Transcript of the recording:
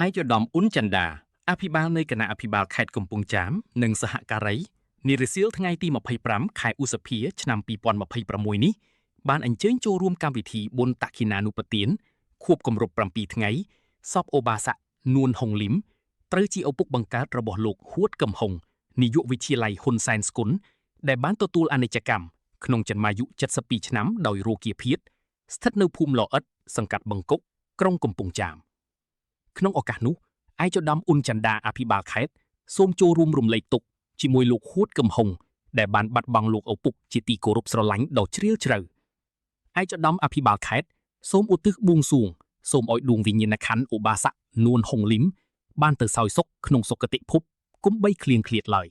ឯកឧត្តមអ៊ុនចន្ទដាអភិបាលនៃគណៈអភិបាលខេត្តកំពង់ចាមនិងសហការីនារសៀលថ្ងៃទី25ខែឧសភាឆ្នាំ2026នេះបានអញ្ជើញចូលរួមកម្មវិធីបុណ្យតក្កិណានុប្បទានខួបគម្រប់7ថ្ងៃសពអូបាស័កនួនហុងលឹមត្រូវជាឪពុកបង្កើតរបស់លោកហួតកឹមហុងនាយកវិទ្យាល័យហ៊ុនសែនស្គុនដែលបានទទួលអនិច្ចកម្មក្នុងចន្មាយុ72ឆ្នាំដោយរោគាភៀតស្ថិតនៅភូមិឡអិតសង្កាត់បឹងកុកក្រុងកំពង់ចាមក្នុងឱកាសនោះឯកឧត្តមអ៊ុនចន្ទដាអភិបាលខេត្តសូមចូលរួមរំលែកទុក្ខជាមួយលោកហួតកឹមហុងដែលបានបាត់បង់លោកឪពុកជាទីគោរពស្រឡាញ់ដ៏ជ្រាលជ្រៅឯកឧត្តមអភិបាលខេត្តសូមឧទ្ទិសបួងសួងសូមឲ្យដួងវិញ្ញាណក្ខន្ធឧបាស័កនួនហុងលឹមបានទៅសោយសុខក្នុងសុគតិភពកុំបីឃ្លៀងឃ្លាតឡើយ